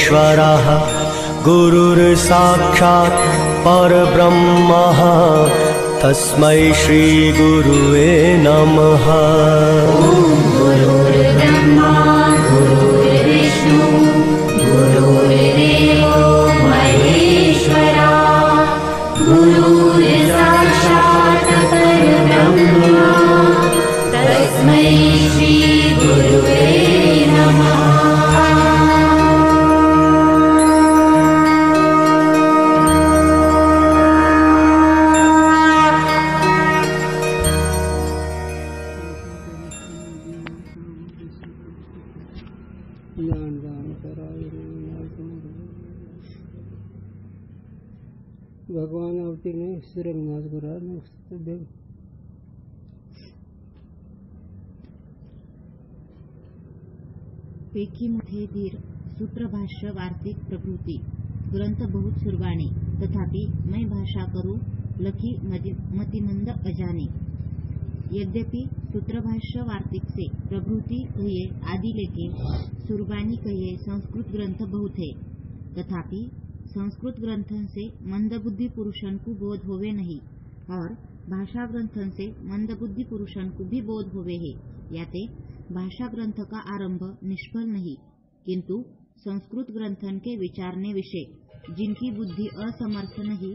परमेश्वरः गुरुर्साक्षात् परब्रह्मः तस्मै श्री गुरुवे नमः। गुरुर्ब्रह्मा गुरुर्विष्णु गुरुर्देवो महेश्वरा गुरुर्साक्षात् परब्रह्मा तस्मै श्री गुरुवे नमः। भगवान अवतीर्ण श्रीरंगनाथ गुरु पैकी मोठे धीर सूत्रभाष्य वार्तिक प्रकृती ग्रंथ बहुत सुरवाणी तथापि मैं भाषा करू लखी मतिमंद अजाने। यद्यपि सूत्रभाष्य वार्तिक से प्रभृति कहिए आदि लेके सुरबानी कहिए संस्कृत ग्रंथ बहुत है तथापि संस्कृत ग्रंथन से मंदबुद्धि पुरुषन को बोध होवे नहीं और भाषा ग्रंथन से मंदबुद्धि पुरुषन को भी बोध होवे है। याते भाषा ग्रंथ का आरंभ निष्फल नहीं किंतु संस्कृत ग्रंथन के विचारने विषय जिनकी बुद्धि असमर्थ नहीं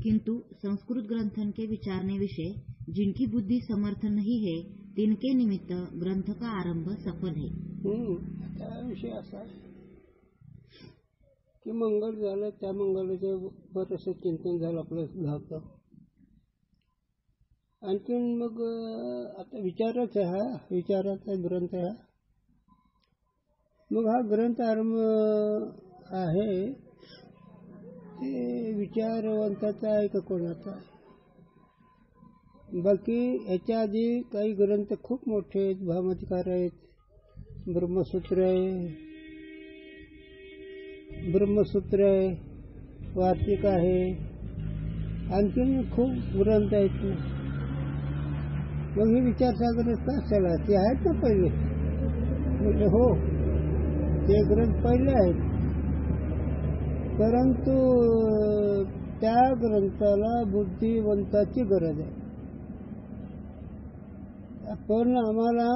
किंतु संस्कृत ग्रंथन के विचारने विषय जिनकी बुद्धि समर्थ नहीं है तिनके निमित्त ग्रंथ का आरंभ सफल है। विषय असा की मंगल झालं त्या मंगलाचे बरंचसं चिंतन झालं आपलं धावतं आणखीन मग आता विचाराचा हा विचाराचा ग्रंथ हा मग हा ग्रंथ आरंभ आहे ते विचारवंताचा आहे का कोणाचा आहे। बाकी याच्या आधी काही ग्रंथ खूप मोठे आहेत भामतिकार आहेत ब्रह्मसूत्र आहे वार्तिक आहे आणखीन खूप ग्रंथ आहेत मग हे विचारसागर का चला ते आहेत ना पहिले म्हणजे हो ते ग्रंथ पहिले आहेत परंतु त्या ग्रंथाला बुद्धिवंताची गरज आहे। पण आम्हाला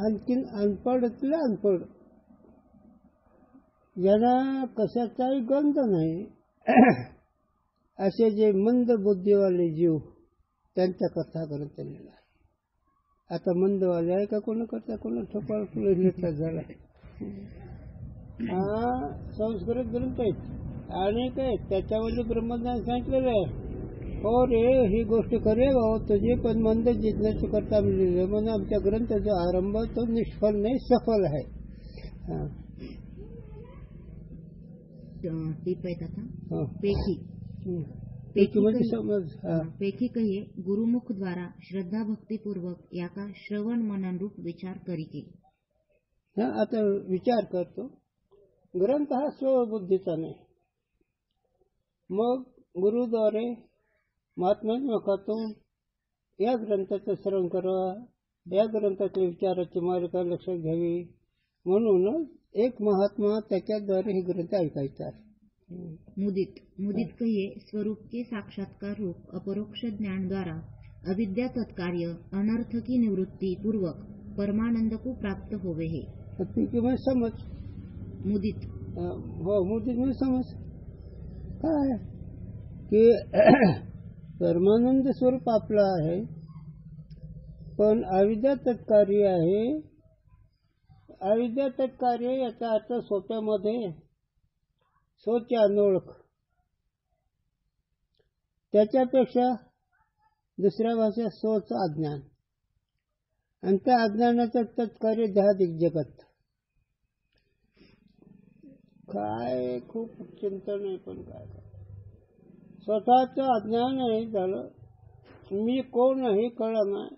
आणखीन अनपडतले अनपड ज्यांना कशाचाही गंध नाही असे जे मंद बुद्धीवाले जीव त्यांच्या कथा ग्रंथ लिहिला आहे। आता मंदवाले आहे का कोणा करता कोणा ठोपाळ फुले झाला हा संस्कृत ग्रंथ आहेत आणि काय त्याच्यामध्ये ब्रह्मज्ञान सांगितलेलं आहे हो रे ही गोष्ट करे भाऊ तुझे पण मंद जिंकण्याची करता मिळेल म्हणून आमच्या ग्रंथाचा आरंभ तो निष्फल नाही सफल आहे। पैकी कहिए गुरुमुख द्वारा श्रद्धा भक्ति पूर्वक याका श्रवण मनन रूप विचार करी के आता विचार करतो ग्रंथ हा स्वबुद्धीचा नाही मग गुरुद्वारे महात्म्यात्मकातून या ग्रंथाचं श्रवण करावा या ग्रंथातल्या विचाराची मालिका लक्षात घ्यावी म्हणूनच एक महात्मा त्याच्याद्वारे हे ग्रंथ ऐकायचा आहे। मुदित कहिए स्वरूप के साक्षात्कार रूप अपरोक्ष ज्ञान द्वारा अविद्या तत्कार्य अनर्थ की निवृत्ति पूर्वक परमानंद को प्राप्त होवे है। मैं समझ मुदित हो मुदित में समझ काय की परमानंद स्वरूप आपला आहे पण अविद्या तत्कार्य आहे। अविद्या तत्कार्य याचा अर्थ सोप्यामध्ये सोची अनोळख त्याच्यापेक्षा दुसऱ्या भाषेत सोच अज्ञान आणि त्या अज्ञानाचं तत्कार्य जहादिक जगत काय खूप चिंतन आहे पण काय स्वतःचं अज्ञान आहे झालं मी कोण आहे कळलं नाही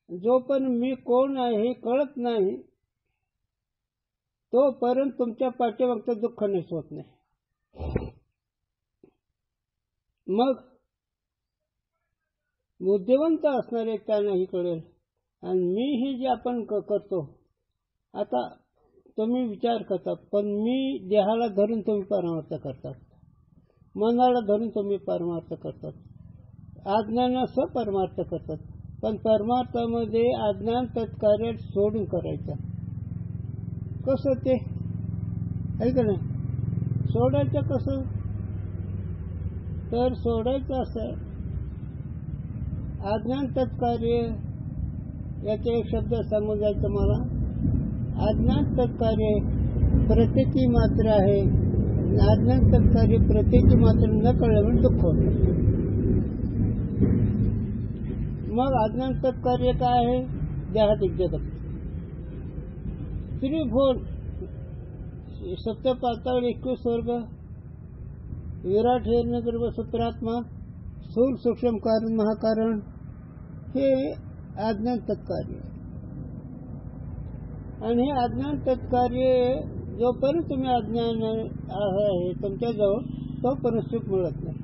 जो पण मी कोण आहे हे कळत नाही तोपर्यंत तुमच्या पाठीमागचं दुःख नाहीच होत नाही. मग बुद्धिवंत असणारे त्यांनाही कळेल. आणि मी ही जे आपण करतो, आता तुम्ही विचार करता, पण मी देहाला धरून तुम्ही परमार्थ करतात, मनाला धरून तुम्ही परमार्थ करतात, अज्ञानासह परमार्थ करतात. पण परमार्थामध्ये अज्ञान तत्कार्य सोडून करायचं. कसं ते आहे का नाही? सोडायचं कसं? तर सोडायचं असं, अज्ञान तत्कार्य याचे एक शब्द समजून जायचं मला. अज्ञान तत्कार्य प्रतीची मात्र आहे. अज्ञान तत्कार्य प्रतीची मात्र न कळल्यामुळे दुःख होतं. मग अज्ञान तत्कार्य काय आहे? देहातिक जगत, त्रिभुवन, सप्तपाताळ 21 वर्ग, विराट हिरण्यगर्भ सूत्रात्मा, स्थूल सूक्ष्म कारण महाकारण, हे अज्ञान तत्कार्य. आणि हे अज्ञान तत्कार्य जोपर्यंत तुम्ही अज्ञान आहे तुमच्याजवळ, तोपर्यंत सुख मिळत नाही.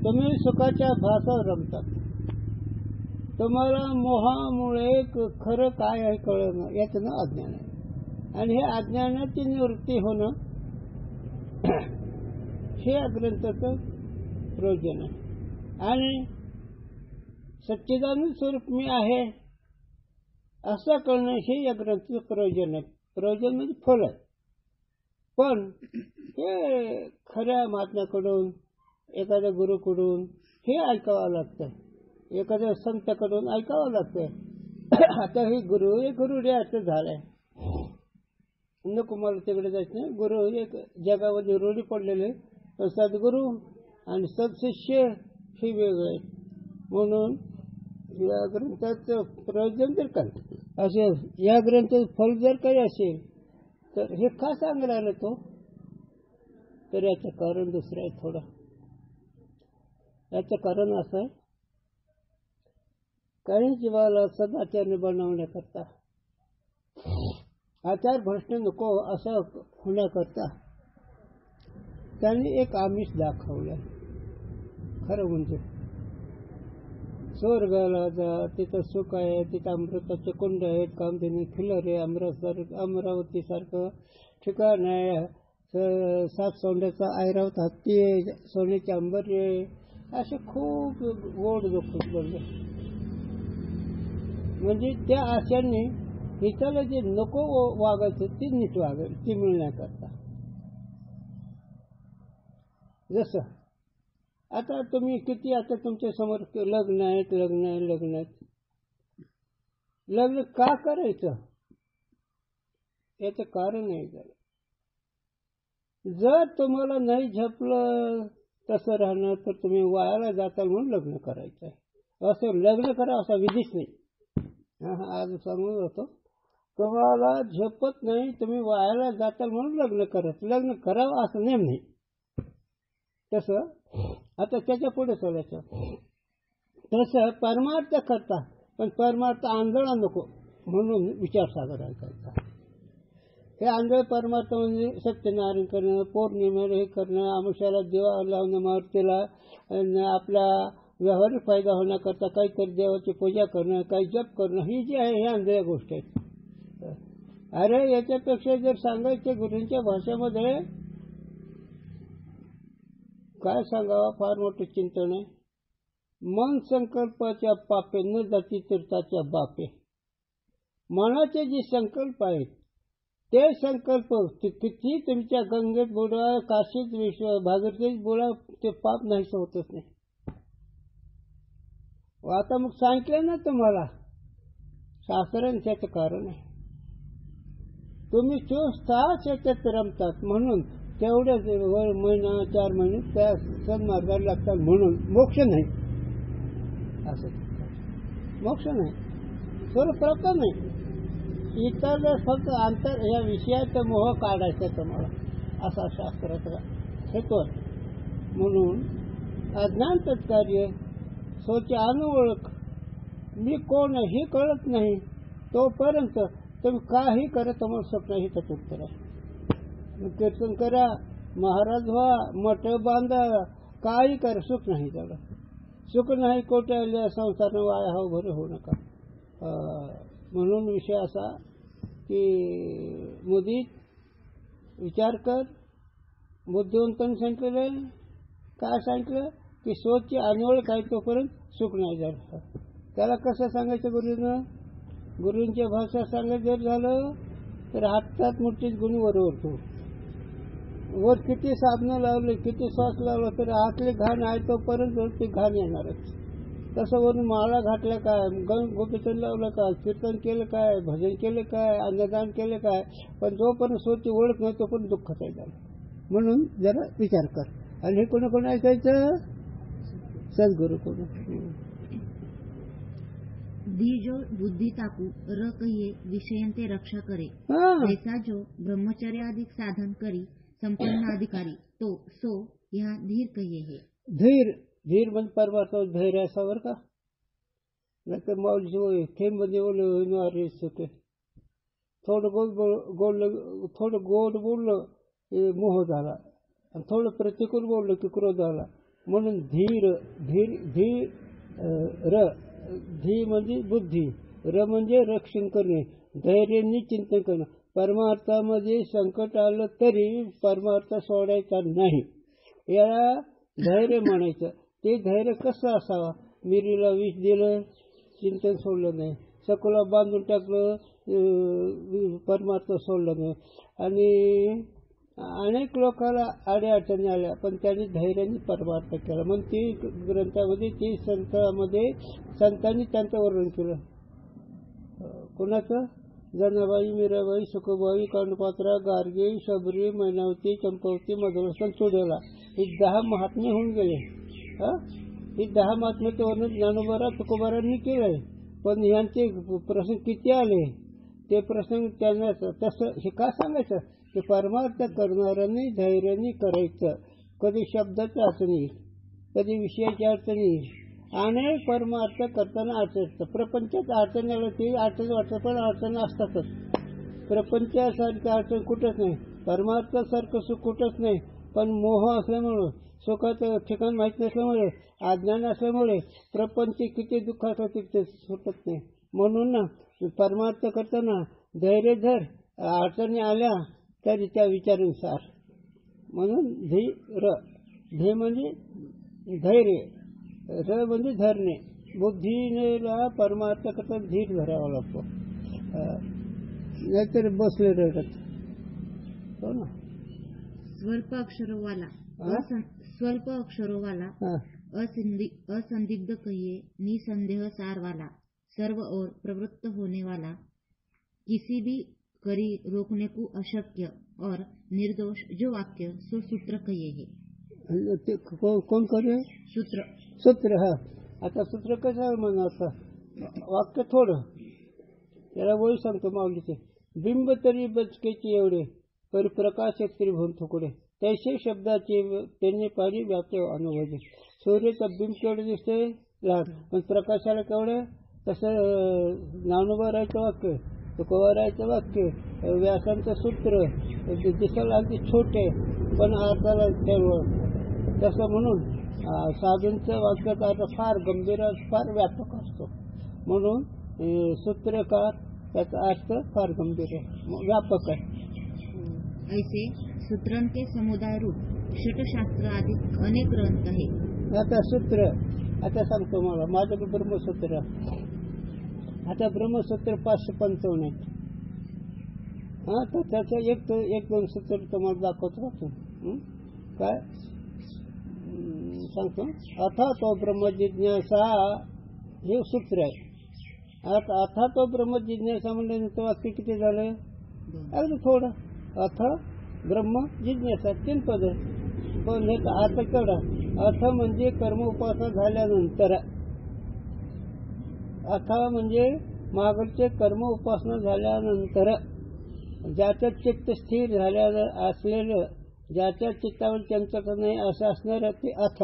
तुम्ही सुखाच्या भासावर रमतात. तुम्हाला मोहामुळे खरं काय आहे कळणं, याचं नाव अज्ञान आहे. आणि हे अज्ञानाची निवृत्ती होणं हे या ग्रंथाचं प्रयोजन आहे. आणि सच्चिदानंद स्वरूप मी आहे असं कळणं हे या ग्रंथाचं प्रयोजन आहे. प्रयोजन म्हणजे फल आहे. पण हे खऱ्या महात्म्याकडून, एखाद्या गुरुकडून हे ऐकावं लागतं, एखाद्या संताकडून ऐकावं लागतं. आता हे गुरु रे असं झालंय, नको मला तिकडे जायचं नाही. गुरु एक जगामध्ये रूढी पडलेले, पण सद्गुरू आणि सत्शिष्य हे वेगळं आहे. म्हणून या ग्रंथाचं प्रयोजन जर काय असेल, या ग्रंथाचं फल जर काही असेल, तर हे का सांगायला आलं तो? तर याचं कारण दुसरं आहे थोडं. याचं कारण असं आहे, काही जीवाला सदाचार्य बनवण्याकरता, आचार भ्रष्ट नको असं होण्याकरता त्यांनी एक आमिष दाखवलं. खरं म्हणजे स्वर्गाला जा, तिथं सुख आहे, तिथं अमृताचे कुंड आहेत, कामधेनू खिल्लारे, अमरावती सारखं ठिकाण आहे, 7 सोंड्याचा ऐरावत हत्ती आहे, सोन्याचे अंबरी आहे, असे खूप गोड दुःख बोलले. म्हणजे त्या आशांनी इथलं जे नको वागायचं ते नीट वागेल, ते मिळण्याकरता. जसं आता तुम्ही किती, आता तुमच्या समोर लग्न आहेत, लग्न का करायचं याचं कारण आहे. जर तुम्हाला नाही झपलं तसं राहणं, तर तुम्ही वायाला जाताल म्हणून लग्न करायचं आहे. असं लग्न करा असा विधीच नाही. आज सांगून होतो, तुम्हाला झेपत नाही, तुम्ही वायाला जाताल म्हणून लग्न करायचं. लग्न करावं असं नेम नाही. तसं आता त्याच्या पुढे चालायचं. तसं परमार्थ करता, पण परमार्थ आंधळा नको म्हणून विचारसागर ऐकायचा. हे आंधळ परमार्थ म्हणजे सत्यनारायण करणं, पौर्णिमेला हे करणं, आमुष्याला दिवा लावणं, मारुतीला आपला व्यावहारिक फायदा होण्याकरता काहीतरी देवाची पूजा करणं, काही जप करणं, ही जी आहे हे आंधळ्या गोष्टी आहेत. अरे याच्यापेक्षा जर सांगायचे गुरूंच्या भाषेमध्ये काय सांगावं, फार मोठे चिंतन आहे. मन संकल्पाच्या पापे न जाती तीर्थाच्या बापे. मनाचे जे संकल्प आहेत ते संकल्प किती तुमच्या गंगेत बुडा, काशीत भागीरथीत बुडा, ते पाप नाहीच होतच नाही. आता मग सांगितलं ना तुम्हाला, शास्त्राने त्याचं कारण आहे. तुम्ही 24 तास याच्यात रमतात म्हणून तेवढ्याच महिना 4 महिने त्या सन्मार्गाला लागतात म्हणून मोक्ष नाही. असं मोक्ष नाही, स्वरूप प्राप्त नाही. इतर फक्त अंतर या विषयाचा मोह काढायचा तुम्हाला, असा शास्त्राचा हेतू आहे. म्हणून अज्ञान तत्कार्य, स्वतः अनोळख, मी कोण हे कळत नाही तोपर्यंत तुम्ही काही करा तुम्हाला सुख नाही, त्याचं उत्तर आहे. कीर्तन करा, महाराज व्हा, मठ बांधा, काही करा, सुख नाही. त्याला सुख नाही. कोट्या संसार वाया हो बरं होऊ नका. म्हणून विषय असा की मुदीत विचार कर. बुद्धिवंतांनी सांगितलेलं आहे, काय सांगितलं की स्वतःची अनवळ काय तोपर्यंत सुख नाही झालं. त्याला कसं सांगायचं गुरुनं? गुरूंच्या भाषा सांगायचं जर झालं तर हातात मुठीत गुणी वर ओढतो. वर किती साधनं लावले, किती श्वास लावला तरी हातली घाण आहे तोपर्यंत ती घाण येणारच. तसं वरून माळा घातल्या काय, गोपीचंद लावलं काय, कीर्तन केलं काय, भजन केलं काय, अन्नदान केलं काय, पण जोपर्यंत स्वतःची ओळख नाही तोपर्यंत दुःखच आहे झालं. म्हणून जरा विचार कर. आणि हे कोणी कोणी ऐकायचं? सद्गुरू कोण. धीजो बुद्धि ताकू र कहिए विषयंते रक्षा करे, ऐसा जो ब्रह्मचर्य अधिक साधन करी संपन्न अधिकारी तो सो यहाँ धीर कहिए है. धीर, धीर म्हणजे परमार्थ धैर्य असावर का? नाहीतर माऊली थेंब मध्ये बोलले सुटे. थोडं गोड बोललं मोह झाला, आणि थोडं प्रतिकूल बोललं की क्रोध झाला. म्हणून धीर, धीर, धीर र, धी म्हणजे बुद्धी, र म्हणजे रक्षण करणे, धैर्याने चिंतन करणं. परमार्थामध्ये संकट आलं तरी परमार्थ सोडायचा नाही, याला धैर्य म्हणायचं. ते धैर्य कसं असावं? मिरीला विष दिलं, चिंतन सोडलं नाही. सकोला बांधून टाकलं, परमार्थ सोडलं नाही. आणि अनेक लोकांना अडचणी आल्या पण त्यांनी धैर्याने परमार्थ केला. मग ती ग्रंथामध्ये ती संतांनी त्यांचं वर्णन केलं. कोणाचं? जनाबाई, मीराबाई, सुखबाई, कांडपात्रा, गार्गे, शबरी, मैनावती, चंपवती, मधुरसन, चुडेला, ही 10 महात्मे होऊन गेले. ही 10 महात्म्याचं वर्णन ज्ञानोबा तुकोबारांनी केलंय. पण ह्यांचे प्रसंग किती आले ते प्रसंग त्यांना तसं हे का सांगायचं की परमार्थ करणाऱ्यांनी धैर्याने करायचं. कधी शब्दाची अडचणी येईल, कधी विषयाची अडचणी येईल. अनेक परमार्थ करताना अडचण, प्रपंचात अडचण आलं ती अडचण वाटतं, पण अडचण असतातच. प्रपंचासारखी अडचण कुठंच नाही, परमार्थासारखं सुख कुठंच नाही. पण मोह असल्यामुळं, सुखाचं ठिकाण माहीत नसल्यामुळे, अज्ञान असल्यामुळे प्रपंच किती दुःखात होते ते सुटत नाही. म्हणून ना परमार्थ करताना धैर्य धर, अडचणी आल्या तरी त्या विचारानुसार. म्हणून धीर, धे म्हणजे धैर्य, र म्हणजे धरणे. बुद्धीला परमार्थ करता धीर धरावा लागतो, नाहीतर बसले रडत. हो ना. स्वल्प अक्षरोवाला असंदिग्ध कहिए निसंदेह सार वाला, सर्व और प्रवृत्त होने वाला, किसी भी करी रोकने को अशक्य और निर्दोष जो वाक्य सो सूत्र कहिए है. कोण करे? सूत्र. हा, आता सूत्र कसं म्हणायचं? वाक्य थोडं, त्याला वळी सांगतो माऊलीचे. बिंब तरी बचकेची एवढे, पर प्रकाश त्रिभुवन तुकडे, तैसे शब्दाचे त्यांनी पाणी व्याप्त अनुभवले. सूर्याचा बिंब केवढे दिसते लहान, पण प्रकाशाला केवढे. तसं ज्ञानोबारायचं वाक्य, तुकोबारायचं वाक्य, व्यासांचं सूत्र दिसायला अगदी छोटे पण अर्थाला तेवढं. तसं म्हणून साधूंचं वाक्याचा अर्थ फार गंभीर, फार व्यापक असतो. म्हणून सूत्रकार त्याचा अर्थ फार गंभीर आहे, व्यापक आहे. ऐसे सूत्रन के समुदाय रूप षटशास्त्र आदि अनेक ग्रंथ आहे. आता सूत्र, आता सांगतो मला माझ्याकडे ब्रह्मसूत्र. आता ब्रह्मसूत्र 555 आहेत. हा, तर त्याचं एक दोन सूत्र तुम्हाला दाखवत राहतो. काय सांगतो? अथा तो ब्रह्मजिज्ञासा, हे सूत्र आहे. आता अथा तो ब्रह्मजिज्ञासा म्हणल्यानंतर वाक्य किती झालं? अगदी थोडं. अथ ब्रह्म जिज्ञासा 3 पद. पण हे अर्थ केवढा? अर्थ म्हणजे कर्म उपासना झाल्यानंतर. अथा म्हणजे मागचे कर्म उपासना झाल्यानंतर, ज्याचं चित्त स्थिर झालेलं असलेलं, ज्याच्या चित्तावर चंचलता नाही असं असणारं ते अथ.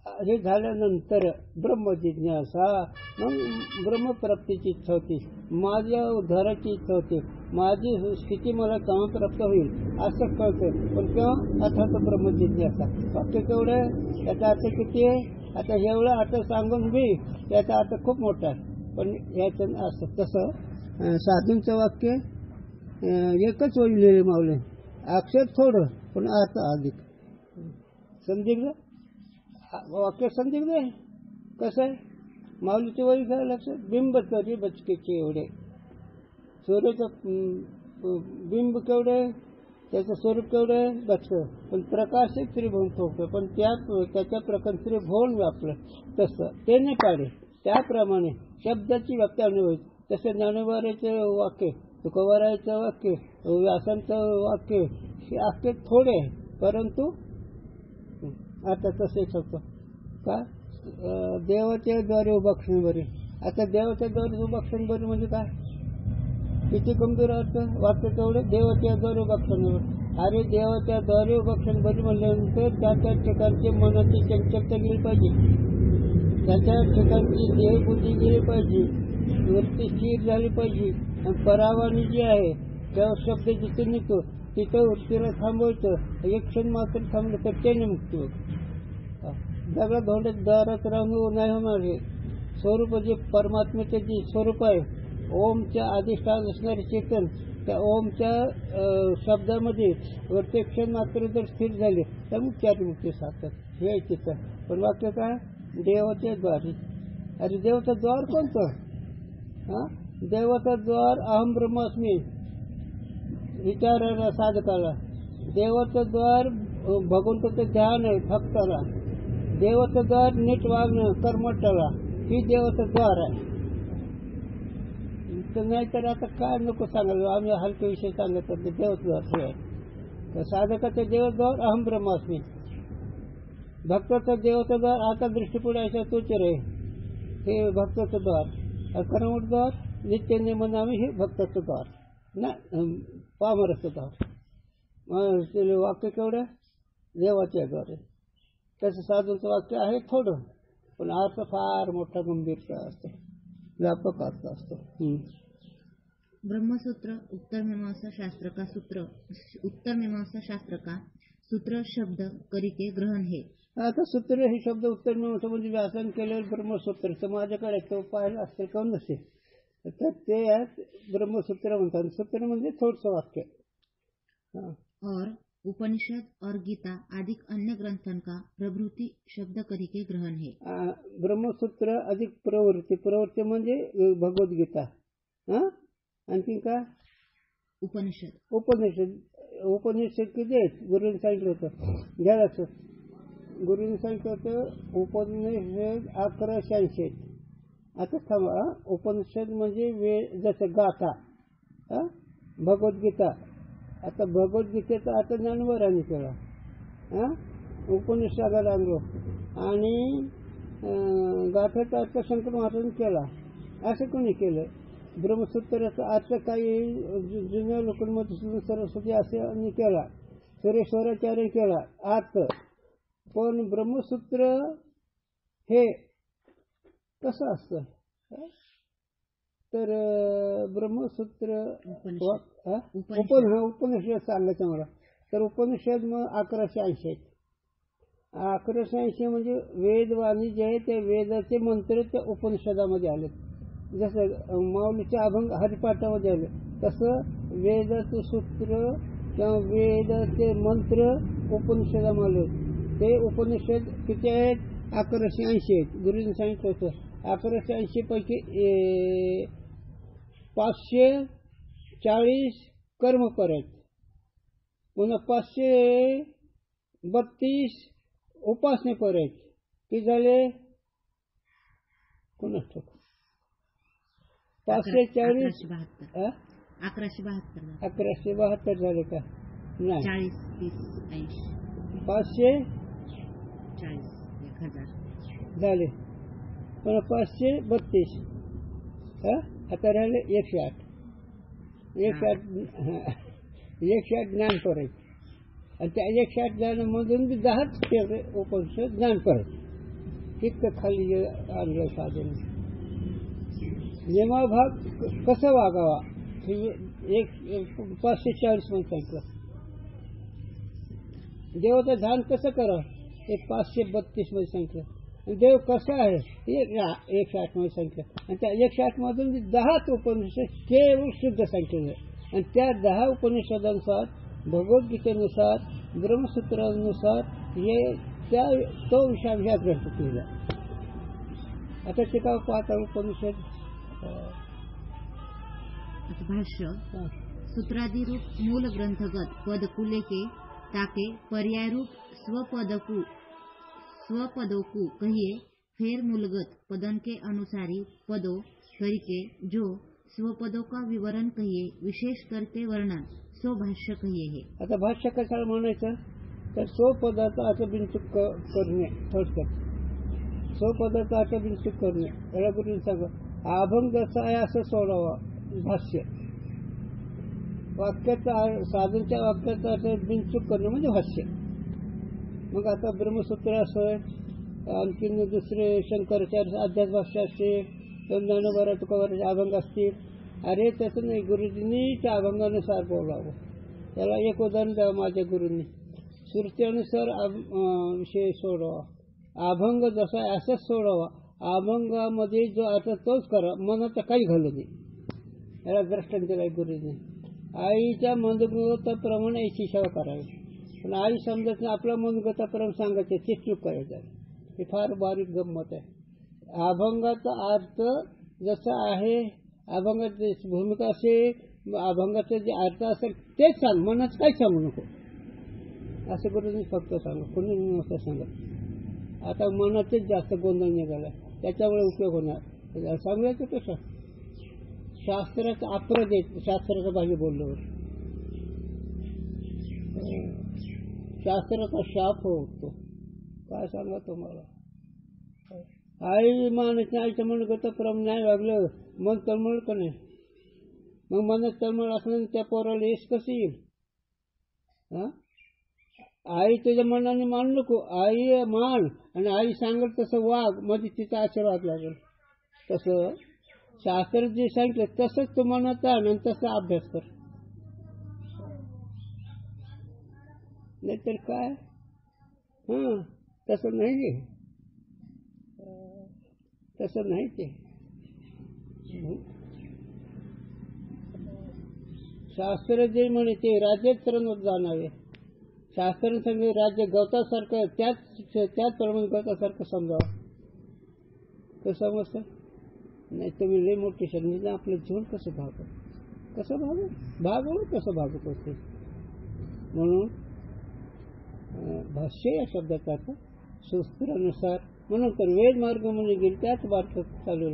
हे झाल्यानंतर ब्रह्मजिज्ञासा, मग ब्रह्मप्राप्तीची इच्छा होती, माझ्या उद्धाराची इच्छा होती, माझी स्थिती मला केव्हा प्राप्त होईल असं कळतं. पण केव्हा अर्थात ब्रह्मजिज्ञासा. वाक्य केवढं आहे, याचा अर्थ किती आहे? आता एवढं अर्थ सांगून मी याचा अर्थ खूप मोठा आहे. पण याचं असं तसं साधूंचं वाक्य एकच वळलेले मावले, अक्षर थोडं पण अर्थ अधिक. संदिग्ध वाक्य संदिग्ध आहे. कसं आहे? माऊलीची वही काय लक्षात, बिंब तरी बचकेचे एवढे. सूर्याचं बिंब केवढे, त्याचं स्वरूप केवढे बचकं, पण प्रकाश त्रिभुवन ठोकतं, पण त्याच्या प्रकार त्रिभुवन व्यापलं. तसं ते नाही पाडे. त्याप्रमाणे शब्दाची व्याप्ती अनुभव. तसं ज्ञानोबाराचं वाक्य, तुकोबाराचं वाक्य, व्यासांचं वाक्य हे वाक्य थोडे आहे, परंतु आता तसे होतं का देवाच्या द्वारे उभाक्षण बरे. आता देवाच्या द्वारे उभाक्षण बरे म्हणजे काय, किती गंभीर अर्थ वाक्य तेवढे. देवाच्या द्वारे उभाक्षण बरे. अरे देवाच्या द्वारे उभाक्षण बरे म्हणल्यानंतर त्या ठिकाणची मनाची चंचलता गेली पाहिजे, त्याच्या ठिकाणची देहबुद्धी गेली पाहिजे, वृत्ती स्थिर झाली पाहिजे. आणि परावाणी जी आहे त्या शब्द जिथे निघतो तिथं वृत्तीला थांबवायचं. एक क्षण मात्र थांबलं तर त्याने मुक्ती होत. सगळ्या धोंड्यात दारात राहून नाही होणार. हे स्वरूप जे परमात्म्याचे जे स्वरूप आहे, ओमच्या अधिष्ठान असणारे चेतन, त्या ओमच्या शब्दामध्ये वरते क्षण मात्र जर स्थिर झाले तर मुक्ती मुक्ती साधतात. हे चित्र. पण वाक्य काय, देवाच्या द्वारे. अरे देवाचं द्वार कोणतं? हा, देवाचं द्वार अहम ब्रह्मास्मी विचारायला साधकाला. देवाचं द्वार भगवंताचं ध्यान आहे भक्ताला. देवाचं द्वार नीट वागणं कर्मठाला, ही देवाचं द्वार आहे. नाही तर आता काय नको सांगायला, आम्ही हलके विषय सांगत होते. देवाचं द्वार हे आहे. तर साधकाचं देवद्वार अहम ब्रह्मास्मी, भक्ताचं देवाचं द्वार आता दृष्टीपुढे अशा तोचर आहे, हे भक्ताचं द्वार. कर्मठ द्वार नित्य नेमनामी हे भक्ताचं द्वार ना, पामरचं द्वार. वाक्य केवढं देवाच्या द्वारे. तसं साधूचं वाक्य आहे थोडं, पण अर्थ फार मोठा गंभीरचा असतो, व्यापक अर्थ असतो. ब्रह्मसूत्र उत्तर मीमांसा शास्त्र का सूत्र, उत्तर मीमांसा शास्त्र का सूत्र शब्द करिके ग्रहण हे. आता सूत्र हे शब्द उत्तर मीमांसा म्हणजे व्यासन केलेलं ब्रह्मसूत्र. तर माझ्याकडे तो पाहिलं असेल काऊन नसेल, तर ते ब्रह्मसूत्र म्हणतात. सूत्र म्हणजे थोडसं वाक्य. और उपनिषद और गीता आदि अन्य ग्रंथन का प्रवृत्ति शब्द करिके ग्रहण है. ब्रह्मसूत्र अधिक प्रवृत्ती. प्रवृत्ती म्हणजे भगवद्गीता. आणखी का उपनिषद. उपनिषद किती आहेत गुरुने सांगितलं होतं, घ्या लक्षात. गुरुने सांगितलं होतं उपनिषद 1186. आता थांबा, उपनिषद म्हणजे जसं गाथा, भगवद्गीता. आता भगवद्गीतेचा आता ज्ञानोबारांनी केला, उपनिषदाला आणलो, आणि गाथेचा अर्थ शंकर महाराजांनी केला. असं कोणी केलं? ब्रह्मसूत्राचा अर्थ काही जुन्या लोकांमध्ये सरस्वती असे केला, सुरेश्वराचार्य केला अर्थ. पण ब्रह्मसूत्र हे कसं असतं, तर ब्रह्मसूत्र उपनिषद सांगायचं मला. तर उपनिषद मग 1180 आहेत. 1180 म्हणजे वेदवाणी जे आहे ते वेदाचे मंत्र त्या उपनिषदामध्ये आले. जसं माऊलीचे अभंग हरिपाठामध्ये आले, तसं वेदाचं सूत्र किंवा वेदाचे मंत्र उपनिषदामध्ये. ते उपनिषद किती आहेत? 1180 आहेत. गुरुजींनी सांगितलं होतं 1180 पैकी 540 कर्मपर आहेत, पुन्हा 532 उपासनेपर आहेत. किती झाले? कोणाच ठाऊक. 540 1172 झाले का? नाही, 540 झाले, पण 532. आता राहिले 108 ज्ञानपर आहेत. आणि त्या 108 ज्ञानामधून 10 उपनिषद ज्ञानपर आहेत. इतकं खाली जे आणलं साधन. नियमाभाग कसं वागावा एक 540 मध्ये सांगितलं. देवाचं ध्यान कसं करावं एक 532 मध्ये सांगितलं. आणि देव कसा आहे 108 मध्ये सांगितलं. आणि त्या 108 मधून 10 उपनिषद केवळ शुद्ध सांगितलेलं आहे. आणि त्या 10 उपनिषदांनुसार भगवद्गीतेनुसार ब्रह्मसूत्रानुसार हे तो विषय ह्या ग्रंथ केला. आता ते का पाहता उपनिषद भाष्य सूत्रादिरूप मूल ग्रंथगत पद कुलेके ताके पर्याय रूप स्वपदोकु कहिए फेर मूलगत पदन के अनुसारी पदों तरीके जो स्वपदों का विवरण कहिए विशेष करके वर्णन सो भाष्य कहिए है. आता भाष्य कशाला म्हणायचं तर स्वपदाचा अर्थ बिनचूक करणे. थोडक्यात स्वपदाचा अर्थ बिनचूक करणे याला गुरुजी सांगा. अभंगाचा आहे असं सोडावा भाष्य. वाक्याचा साधनच्या वाक्याचा अर्थ बिनचूक करणे म्हणजे भाष्य. मग आता ब्रह्मसूत्र असं आणखीन दुसरे शंकराचार्य अध्यास भाष्य असते ज्ञानोबा तुकोबाराचे अभंग असतील. अरे तसं नाही गुरुजींनी त्या अभंगानुसार बोलावं. त्याला एक उदाहरण द्यावं. माझ्या गुरूंनी श्रुत्यानुसार विषय सोडावा. अभंग जसा असंच सोडावा. अभंगामध्ये जो अर्थ तोच करा मनात काही घालू नये. याला दृष्टांत दिला गुरुजींनी. आईच्या मनोगताप्रमाणे आईची सेवा करावी. पण आई समजत नाही आपल्या मनोगताप्रमाणे सांगायचे ते चूक करायचं. हे फार बारीक गंमत आहे. अभंगाचा अर्थ जसा आहे अभंगाची भूमिका असेल अभंगाचा जे अर्थ असेल तेच सांग. मनात काही सांगू नको असं गुरुजींनी फक्त सांगा. कोणी नसतं सांगत. आता मनातच जास्त गोंधळ निघाला त्याच्यामुळे उपयोग होणार. सांगायचं कसं शास्त्राचा अपर देत शास्त्राचा भाषा बोलल्यावर शास्त्राचा शाप होतो. काय सांगा तुम्हाला. आई मानत नाही. आईचं मनोगताप्रमाणे नाही वागलं मन तळमळ का नाही. मग मनात तळमळ असलं त्या पोराला यश कसं येईल. आई तुझ्या मनाने मान नको. आई मान आणि आई सांगेल तसं वाघ मध्ये तिचा आशीर्वाद लागेल. तसं शास्त्र जे सांगितलं तसंच तू मनात आण आणि तसा अभ्यास कर. नाहीतर काय तसं नाही. तसं नाही ते. शास्त्र जे म्हणे ते राज्यात जाणावे. शास्त्र सांगते राज्य गवतासारखं त्याचप्रमाणे गवतासारखं समजावं. तर समजतं नाही. तुम्ही लई मोठी शनी आपलं जीवन कसं भागवलं कसं भागत असते. म्हणून भाष्य या शब्दाचा अर्थ सूत्रानुसार. म्हणून तर वेद मार्ग मुनी गेले त्याच मार्ग चालू.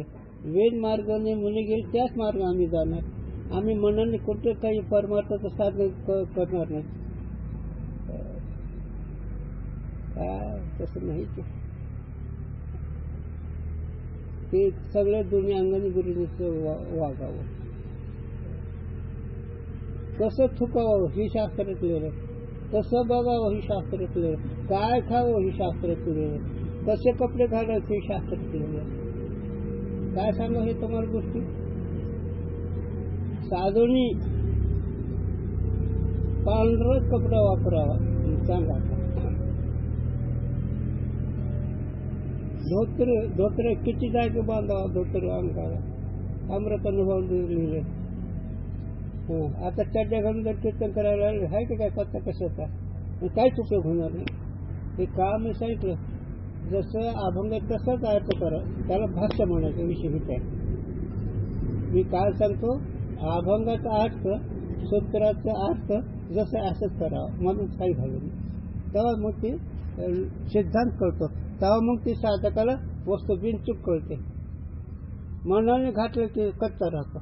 वेद मार्गाने मुनी गेले त्याच मार्ग आम्ही जाणार. आम्ही मनाने कुठे काही परमार्थाचं साधन करणार नाही. काय तसं नाही. ते सगळ्या दोन्ही अंगाने गुरुजींचं वागावं. कसं थुकावं ही शास्त्रातलं. कसं बघावं ही शास्त्रातलं. काय खावं ही शास्त्रातलं. कसे कपडे घालायचे ही शास्त्रातलं. काय सांगा हे तुम्हाला गोष्टी. साधूनी पांढराच कपडा वापरावा सांगा. धोत्र किती जागे बांधावा. धोत्र अंगाला अमृत अनुभव लिहिले. आता चड्ड्या घालून जर कीर्तन करायला लागले आहे की काय पत्ता कशाचा काहीच उपयोग होणार नाही. हे काम मी सांगितलं जसं अभंग तसंच अर्थ करा. त्याला भाष्य म्हणायचं विषय होत आहे. मी काय सांगतो अभंगाचा अर्थ सूत्राचा अर्थ जसं असंच करावं म्हणून काही घालून. तेव्हा मग ते सिद्धांत कळतो. तेव्हा मग ती साधकाला वस्तू बिनचूक कळते. मनाने घातलं की कच्चा राहतो.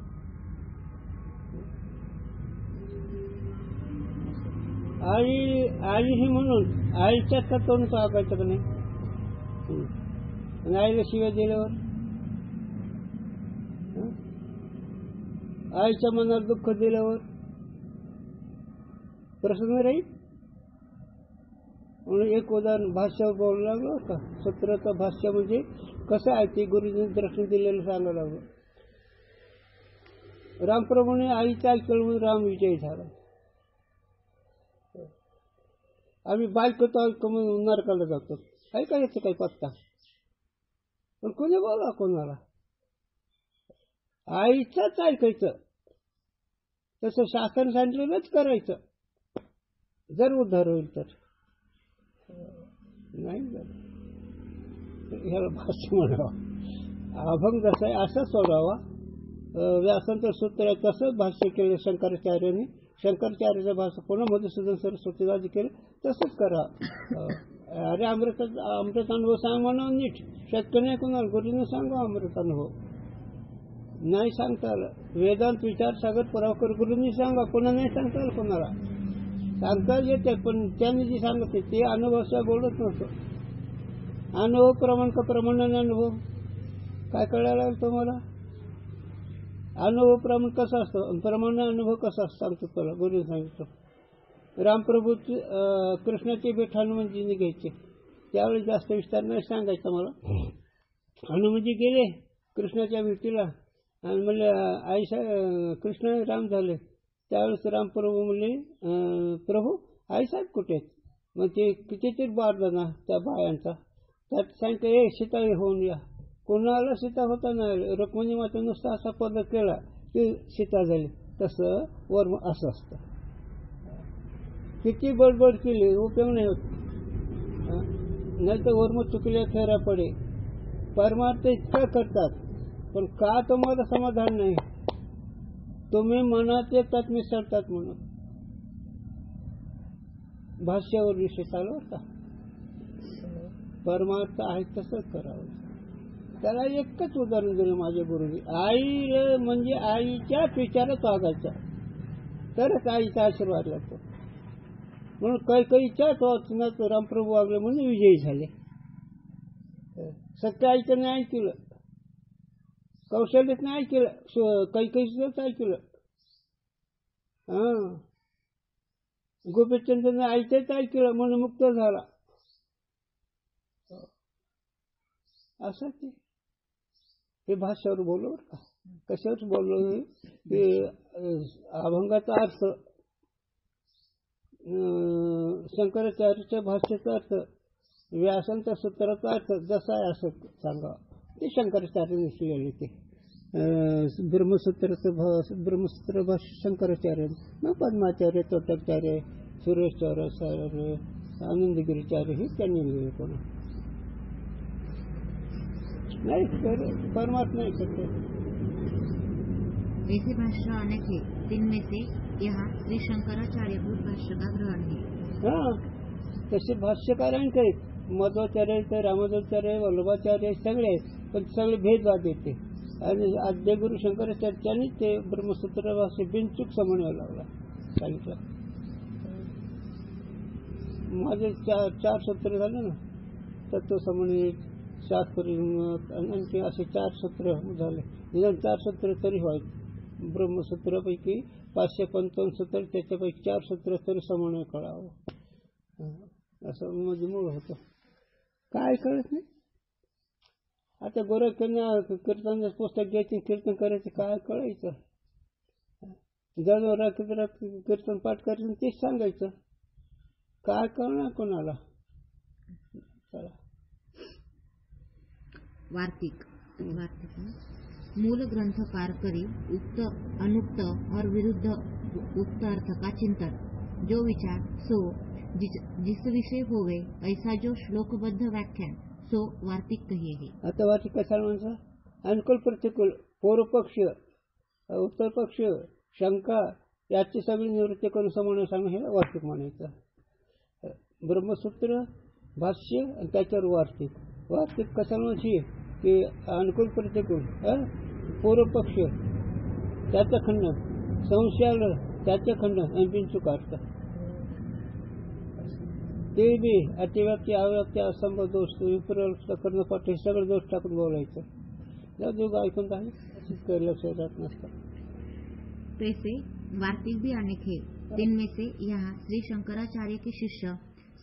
आई ही म्हणून आईच्या तत्वानुसार वागायचं का नाही. आणि आईला शिव्या दिल्यावर आईच्या मनावर दुःख दिल्यावर प्रसन्न राहील. म्हणून एक उदाहरण भाष्यावर बोलू लागलो का. सूत्राचं भाष्य म्हणजे कसं आहे ते गुरुजींनी दर्शन दिलेलं सांगायला लागलो. रामप्रभूने आईचं ऐकलं म्हणून राम विजयी झाला. आम्ही बायकोचं ऐकू म्हणून नरकाला जातो. ऐका याचं काही पत्ता. पण कोणी बोला कोणाला. आईचंच ऐकायचं. तसं शासन सांगितलेलंच करायचं. जर उद्धार होईल तर. नाही झालं ह्याला भाष्य म्हणावं. अभंग जसा आहे असा सोडावा. व्यासांचं सूत्र आहे तसंच भाष्य केलं शंकराचार्यांनी. शंकराचार्याचं भाष्य पुन्हा मधुसूदन सरस्वतीराजी केलं तसंच करा. अरे अमृत अनुभव सांग म्हणा नीट. शक्य नाही कोणाला. गुरुजीने सांगा अमृत अनुभव. नाही सांगता आलं. वेदांत विचार सागर पुरावकर गुरुंनी सांगा. पुन्हा नाही सांगता आलं कोणाला. सांगता येते पण त्यांनी जे सांगते ते अनुभवाशिवाय बोलत नव्हतं. अनुभव प्रमाण का प्रमाणाने अनुभव काय कळायला लागलं तुम्हाला. अनुभव प्रमाण कसं असतं प्रमाण अनुभव कसा असतो सांगतो तुला. गुरुने सांगितलं. रामप्रभू कृष्णाचे भेट हनुमानजीने घ्यायचे. त्यावेळी जास्त विस्तार नाही सांगायचा मला. हनुमानजी गेले कृष्णाच्या भेटीला आणि म्हणले आई कृष्ण राम झाले. त्यावेळेस रामप्रभू म्हणले प्रभू आईसाहेब कुठे आहेत. मग ते कितीतरी बारदाना त्या बायांचा त्यात सांगते ए सीता होऊन या. कोणाला सीता होता नाही. रुक्मिणी माता नुसता असा पद केला की सीता झाली. तसं वर्म असं असतं. किती बडबड केली उपयोग नाही होत. नाही तर वर्म चुकले खेरा पडे. परमार्थ इतकं करतात पण का तुम्हाला समाधान नाही. तुम्ही मनात येतात मिसळतात म्हणून. भाष्यावर विषय चालू होता. परमार्थ आहे तसंच करावं. त्याला एकच उदाहरण दिलं माझ्या गुरुजी. आई म्हणजे आईच्या विचारात वागायचा तरच आईचा आशीर्वाद लागतो. म्हणून कैकईच्याच वाचनात रामप्रभू वागले म्हणून विजयी झाले. सत्य आईचं नाही ऐकलं. कौशल्यात नाही ऐकलं. कैकईचंच ऐकलं. गोपीचंद्रने आईचंच ऐकलं म्हणून मुक्त झाला. असं ते भाषेवर बोललो बरं का. कशावर बोललो की अभंगाचा अर्थ शंकराचार्याच्या भाषेचा अर्थ व्यासांच्या सूत्राचा अर्थ जसा आहे असं सांगा. ते शंकराचार्याने शिकलेले. ते ब्रह्मसूत्र भाष्य शंकराचार्य. मग पद्माचार्य तोटकचार्य सुरेश्वराचार्य आनंदगिरीचार्य हे त्यांनी लिहिले. कोण नहीं परमात्मा नहीं करते. ऐसे भाष्य अनेक है. जिनमें से यहाँ श्री शंकराचार्य भूत भाष्य का ग्रहण है. हाँ तसे भाष्यकारांचे आहेत. मध्वाचार्य रामाचार्य वल्लभाचार्य सगळे आहेत. पण सगळे भेदवाद येते. आणि आद्यगुरु शंकराचार्यांनी ते ब्रह्मसूत्र भाष्य बिनचूक समन्वय लावला सांगितलं. माझे चार सूत्र झाले ना. तत्व समन्वय शास्त्री आणखी असे 4 सूत्र झाले. निदान 4 सूत्र तरी व्हायचे. ब्रह्मसूत्रापैकी 555 सूत्र त्याच्यापैकी 4 सूत्र तरी समन्वय कळावं असं माझं मूळ होतं. काय कळत नाही. आता गोरखना कीर्तन पुस्तक घ्यायचे कीर्तन करायचं काय कळायचं. जनावर कीर्तन पाठ करायचं तेच सांगायचं. काय कळणार कोणाला. चला वार्तिक मूल ग्रंथकार करी उक्त अनुक्त और विरुद्ध उक्त अर्थ का चिंतन. जो विचार सो जिस विषय होवे ऐसा जो श्लोकबद्ध व्याख्यान सो वार्तिक कहिए है. आता वार्तिक कशाला म्हणायचं. अनुकूल प्रतिकूल पूर्वपक्ष उत्तर पक्ष शंका याची सगळी निवृत्ती करून समन्वय सांगणं हे वार्तिक म्हणायचं. ब्रह्मसूत्र भाष्य आणि त्याच्यावर वार्तिक. वार्तिक कशाला म्हणायची की अनुकूल प्रतिकूल पूर्वपक्ष त्याचं खंडन संशय आलं त्याचं खंडन आणि बिनचूक अर्थ. ते बी अतिव्याप्ती अव्याप्ती असंभव दोष विपर्यस्त करणं पाठ हे सगळं दोष टाकून बोलायचं. जो ऐकून काही लक्षात राहत नसतं. तैसे वार्तिक भी अनेक है. जिनमें से यहाँ श्री शंकराचार्य के शिष्य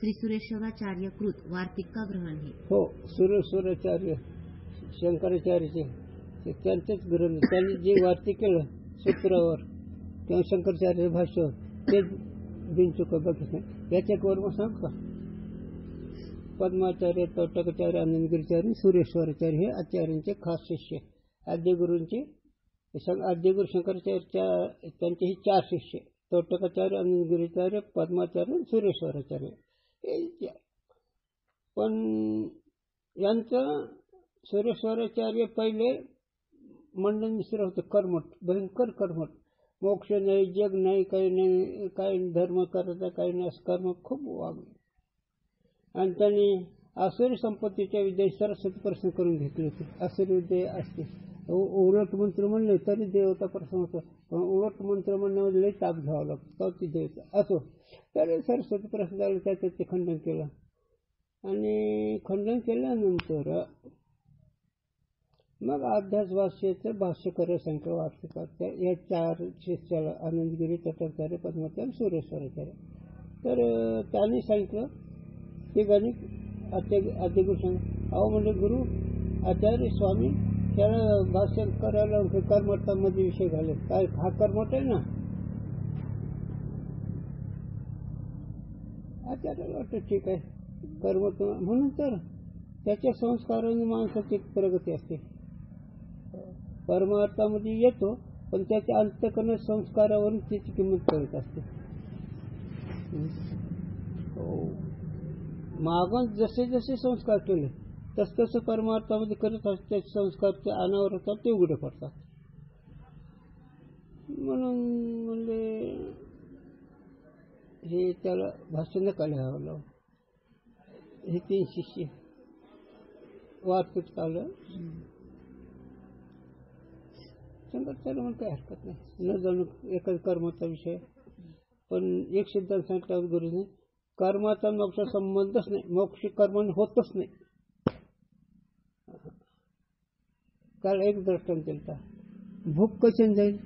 श्री सुरेश्वराचार्य कृत वार्तिक का ग्रहण है. हो, सुरेश्वराचार्य शंकराचार्यचे त्यांचेच ग्रंथ, त्यांनी जे वार्तिक केलं सूत्रावर किंवा शंकराचार्य भाष्य ते बिनचुक बघितलं. याच्यावर मग सांग का पद्माचार्य, तोटकाचार्य, आनंदगिरीचार्य, सुरेश्वराचार्य हे आचार्यांचे खास शिष्य. आद्यगुरूंचे आद्यगुरू शंकराचार्य त्यांचे हे 4 शिष्य, तोटकाचार्य, आनंदगिरीचार्य, पद्माचार्य, सुरेश्वराचार्य. पण यांचं सुरेश्वराचार्य पहिले मंडन मिश्र होते, कर्मठ, भयंकर कर्मठ. मोक्ष नाही, जग नाही, काही नाही, काही धर्म करायचा काही नाही, असं कर्म खूप वागले. आणि त्यांनी आसुरी संपत्तीच्या विद्या सरस्वती प्रश्न करून घेतले होते. आसुरी विद्या असते, उलट मंत्र म्हणले तरी देवता प्रश्न होतो, पण उलट मंत्र म्हणण्यामध्ये लई ताप घ्यावा लागतो ती देवता असो. तर सरस्वती प्रश्न झाले, त्याचं ते खंडन केलं. आणि खंडन केल्यानंतर मग अध्यास भाष्याचं भाष्य करायला सांगितलं वार्तिकात या 4 शिष्याला, आनंदगिरी, तोटकाचार्य, पद्माचार्य, सुरेश्वराचार्य. तर त्यांनी सांगितलं ते गणित आद्यगुरू सांग, अहो म्हणजे गुरु आचार्य स्वामी त्याला भाष्य करायला कर्मठामध्ये विषय घाले. काय हा कर्मठ आहे ना. आचार्याला वाटतं ठीक आहे कर्मठ, म्हणून तर त्याच्या संस्काराने माणसाची प्रगती असते. परमार्थामध्ये येतो, पण त्याच्या अंतःकरण संस्कारावरून त्याची किंमत कळत असते. मागून जसे जसे संस्कार केले तस तसं परमार्थामध्ये करत असते, संस्कारचे अनावर होतात ते उघडे पडतात. म्हणून म्हणजे हे त्याला भाष्य नका लिहावं लावून. हे 3 शिष्य वार्तिक चाललं. शंकराचार्य म्हणून काही हरकत नाही, न जाणू एकाच कर्माचा विषय. पण एक सिद्धांत सांगितला गुरुने, कर्माचा मोक्ष संबंधच नाही, मोक्ष कर्माने होतच नाही. काल एक दृष्टांत दिलता, भूक कशाने जाईल,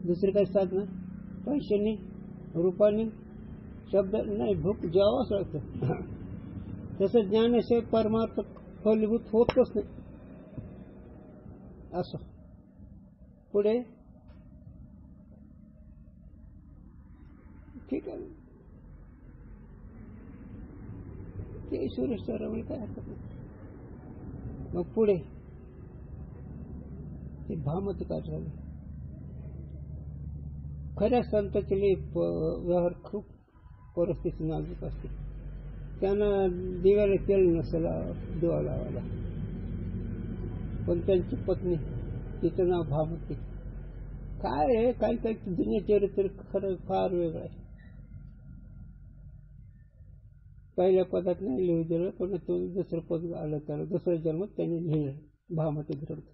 दुसरी काही साधना, पैशाने, रूपाने, शब्द नाही, भूक जेवावंच लागतं. तसं ज्ञानाशिवाय परमार्थ फलीभूत होतच नाही. असं पुढे ठीक आहे, ते सुरेश्वरामुळे काय हरकत नाही. मग पुढे ते भामती काय झाले. खऱ्या संतांचे व्यवहार खूप परिस्थिती नाजूक असते. त्यांना दिव्याला तेल नसेल दिवा लावायला, पण त्यांची पत्नी, तिचं नाव भामती. काय आहे, काही काही जुने चरित्र खरं फार वेगळं आहे. पहिल्या पदात नाही लिहू दिलं, पण तो दुसरं पद आलं, त्याला दुसऱ्या जन्मात त्यांनी लिहिलं भामती ग्रंथ.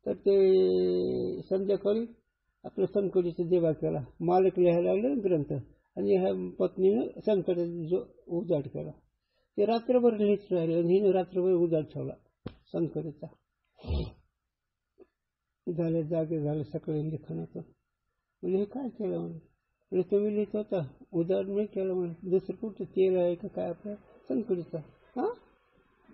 तर ते संध्याकाळी आपल्या संकटीचा देवा केला, मालक लिहायला लागले ग्रंथ, आणि ह्या पत्नीनं संकटाचा जो उजाड केला. ते रात्रभर लिहित राहिले, आणि हिने रात्रभर उजाड ठेवला संकटाचा. झाले जागे झाले सकाळी लिखाणाचं. म्हणजे हे काय केलं म्हणजे तुम्ही लिहित होता, उजाड मी केलं म्हणजे दुसरं कुठं तेल आहे का काय आपल्या संकटीचा, हां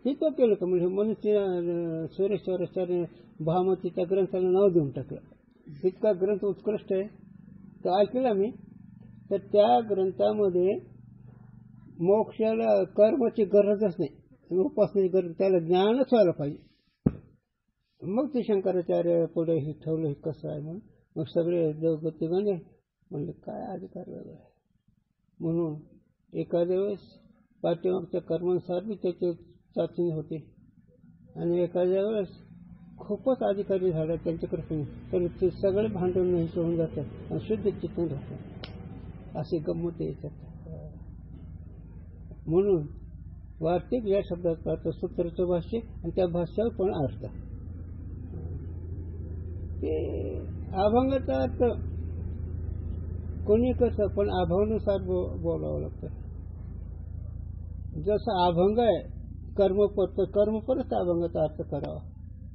हे तो केलं का म्हणजे. म्हणून त्या सुरेश्वराचार्य भामतीच्या ग्रंथाला नाव देऊन टाकलं. इतका ग्रंथ उत्कृष्ट आहे. तो ऐकला मी, तर त्या ग्रंथामध्ये मोक्षाला कर्माची गरजच नाही, उपासनेची गरज, त्याला ज्ञानच व्हायला पाहिजे. मग ते शंकराचार्य पुढे हे ठेवलं, हे कसं आहे म्हणून. मग सगळे देवगती गणे म्हणले काय अधिकार वेगळा आहे. म्हणून एखाद्या वेळेस पाठीमागच्या कर्मानुसार बी त्याची चाचणी होते, आणि एखाद्या वेळेस खूपच अधिकारी झाले त्यांच्याकडे, तर ते सगळे भांडण नाही होऊन जातात आणि शुद्ध चित्तून राहतात. असे गंमत याच्यात. म्हणून वार्तिक या शब्दाचा अर्थ सूत्राचं भाष्य, आणि त्या भाष्यावर पण अर्थ. ते अभंगाचा अर्थ कोणी कसं, पण अभंगानुसार बोलावं लागतं. जसं अभंग आहे कर्मपर, तर कर्मपरच अभंगाचा अर्थ करावा.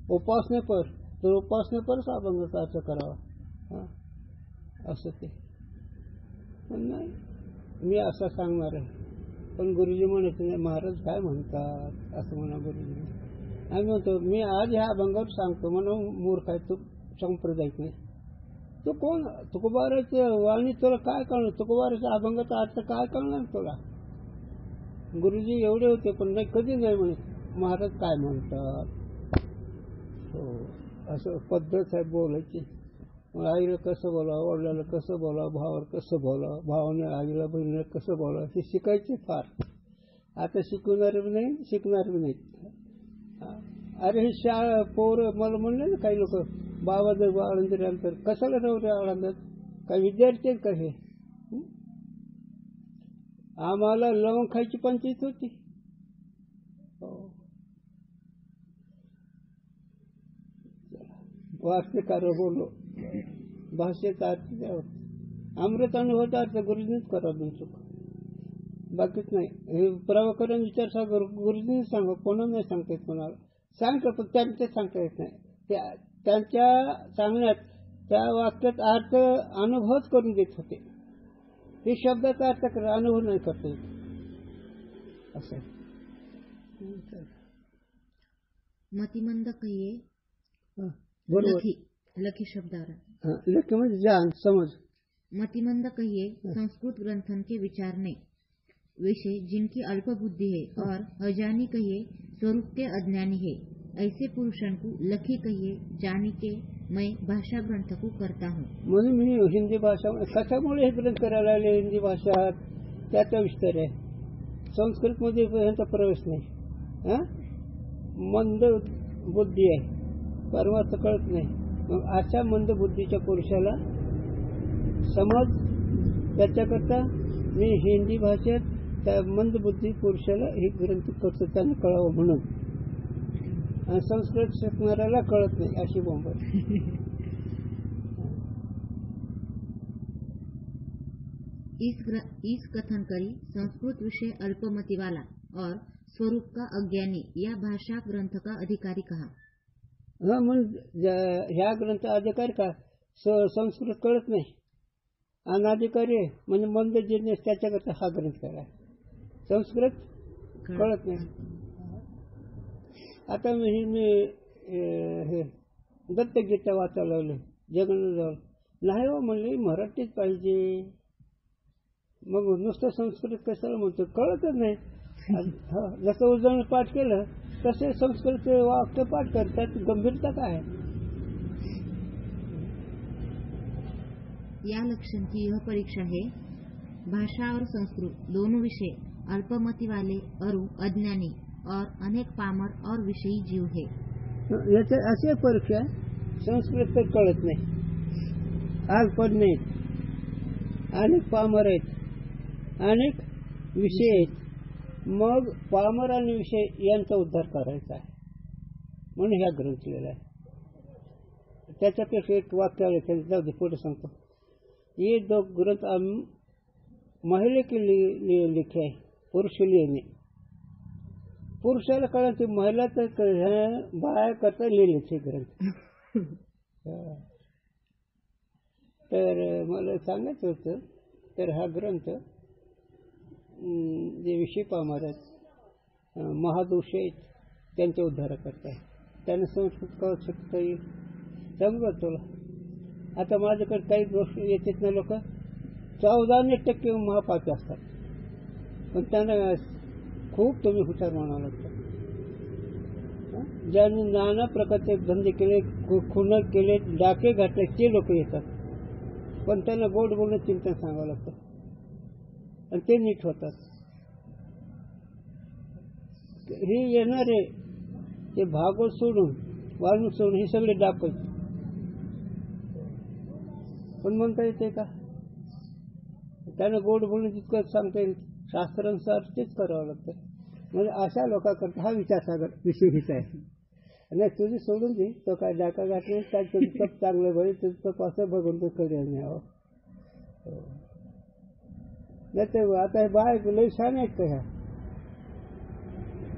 उपासनेपर तर उपासनेपरच अभंगाचा अर्थ करावा. असं ते पण नाही. मी असं सांगणार आहे. पण गुरुजी म्हणत नाही, महाराज काय म्हणतात असं म्हणा गुरुजी. आम्ही म्हणतो मी आज ह्या अभंगावर सांगतो म्हणून मूर्ख आहे तू, संप्रदायिक नाही. तू कोण? तुकोबाराचं वाणी तुला काय कळणार? तुकोबाराच्या अभंगाचा अर्थ काय कळणार तुला? गुरुजी एवढे होते पण नाही, कधी नाही म्हणत महाराज काय म्हणतात. हो, असं पद्धत आहे बोलायची. आईला कसं बोलावं, वडिलाला कसं बोलावं, भावाला कसं बोलावं, भावाने आईला बहिणीला कसं बोलावं हे शिकायचे फार. आता शिकवणार बी नाही, शिकणार बी नाही. अरे हे शाळा पोरं मला म्हणले ना काही लोक, बाबा जर आळंदी राहिलं तर कशाला राहू रे आळंदात? काही विद्यार्थी आहेत का हे? आम्हाला लवंग खायची पंचायत होती. वाक्यकार बोललो, भाषेचा अर्थ द्यावा. अमृत अनुभवाचा अर्थ गुरुजींनीच करा चूक, बाकीच नाही. हे प्रभाकरण विचारसागर गुरुजींनी सांगा, कोणा नाही सांगता येत कोणाला. सांगतो पण त्यांचे सांगता येत नाही. त्यांच्या सांगण्यात त्या वाक्यात अर्थ अनुभवच करून देत होते. हे शब्दाचा अर्थ करा, अनुभव नाही करता येत असं. मतिमंद कहिए बरोबर. लखी शब्दावर लखी म्हणजे जान समझ. मतिमंद कहिए संस्कृत ग्रंथन के विचारने विषय जिनकी अल्प बुद्धि है, और अजानी कहिए स्वरूप के अज्ञानी है, ऐसे पुरुषों को लखी कहिए जानी के मैं भाषा ग्रंथ को करता हूँ. म्हणून मी हिंदी भाषा कशामुळे हे ग्रंथ करायला लागले हिंदी भाषा, त्याचा विस्तार आहे. संस्कृत मध्ये यांचा प्रवेश नाही. मंद बुद्धी आहे, परमार्थ कळत नाही. मग अशा मंद बुद्धीच्या पुरुषाला समज, त्याच्याकरता मी हिंदी भाषेत त्या मंद बुद्धी पुरुषाला हे ग्रंथ करतो, त्यांना कळावं म्हणून. आणि संस्कृत शिकणाऱ्याला कळत नाही अशी बोंब. इस कथन करी संस्कृत विषय अल्पमति वाला और स्वरूप का अज्ञानी या भाषा ग्रंथ का अधिकारी कहा. म्हणून ह्या ग्रंथ अधिकारी का संस्कृत कळत नाही, अनाधिकारी आहे म्हणजे मंद जिज्ञेस, त्याच्याकरता हा ग्रंथ करा. संस्कृत कळत नाही. आता मी हे दत्तगीता वाचायला लागले जगन्नाथ नाही हो म्हणले मराठीच पाहिजे. मग नुसतं संस्कृत कशाला म्हणतो, कळतच नाही. जसं उजळणी पाठ केलं तसे संस्कृत वाक्य पाठ करतात, गंभीरता काय है. या लक्षण की यह परीक्षा है. भाषा और संस्कृत दोनों विषय अल्पमति वाले अरु अज्ञानी और अनेक पामर और विषयी जीव है. याची अशी परीक्षा आहे, संस्कृत तर कळत नाही, अल्पड नाहीत, अनेक पामर आहेत, अनेक विषय आहेत. मग पामर आणि विषय यांचा उद्धार करायचा आहे म्हणून ह्या ग्रंथ लिहिला आहे. त्याच्यापेक्षा एक वाक्य आले, जाऊ दे पुढे सांगतो. ये दो ग्रंथ महिला के लिए लिखे है, पुरुष के लिए नहीं. पुरुषाला कळत, महिला तर बाया करता लिहिले ते ग्रंथ. तर मला सांगायचं होतं, तर हा ग्रंथ जे विषय पामर आहेत, महादोष आहेत, त्यांचा उद्धार करताय. त्यांना संस्कृत कळू शकता येईल. समजा तुला आता माझ्याकडे काही गोष्टी येतात ना, लोक 14% महापापी असतात, पण त्यांना खूप तुम्ही हुशार म्हणावं लागतं. ज्यांनी नाना प्रकारचे धंदे केले, खून केले, डाके घातले, ते लोक येतात, पण त्यांना गोड बोलणं चिंतन सांगावं लागतं आणि ते नीट होतात. हे येणारे ते भागवत सोडून, वाल्मिक सोडून हे सगळे डाक आहेत. पण म्हणता येते का? त्यांना गोड बोलणं जितकं सांगता येईल शास्त्रानुसार तेच करावं लागतं. म्हणजे अशा लोकांकरता हा विचारसागर विषय हित आहे. नाही तुझी सोडून दे, तो काय डाका घातले, काय तुझं तप चांगलं भरेल, तुझं तप असं बघून तो करेल नाही. हो नाही तर आता हे बाय लई छान आहेत का ह्या,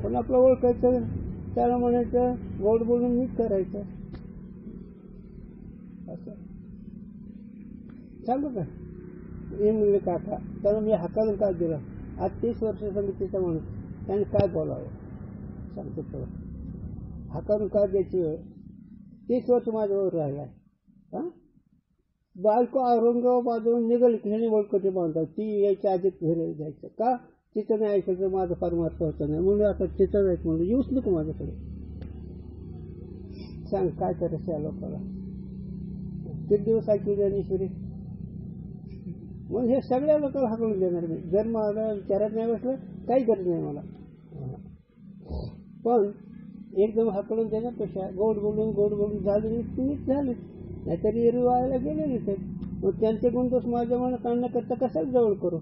पण आपलं ओळखायचं, त्याला म्हणायचं, गोड बोलून नीट करायचं. असं सांगू का? इंगळे काका त्याला मी हाकालून काय दिलं. आज 30 वर्ष समितीचा माणूस त्याने काय बोलावं सांगतो तुला. हाकालून काय द्यायची वेळ 30 वर्ष माझ्यावर राहिलाय. हा बायको औरंगाबादून निघाली की ह्याने वळकटी बांधतात. ती यायच्या आधी घरी जायचं का तिथं नाही ऐकायचं. माझं फार महत्व होतं नाही म्हणून आता तिथं जायचं म्हणून येऊच नको माझ्याकडे. सांग काय करायचं या लोकांना. किती दिवस ऐकू ज्ञानेश्वरी म्हणून हे सगळ्या लोकांना हाकलून देणार मी. जर मला विचारात नाही बसलं काही गरज नाही मला. पण एकदम हाकलून देण्यापेक्षा गोड बोलून झाले झाले नाहीतरी रिवायला गेलेले ते. मग त्यांचे गुणदोष माझ्या मनात काढण्याकरता कशाच जवळ करू.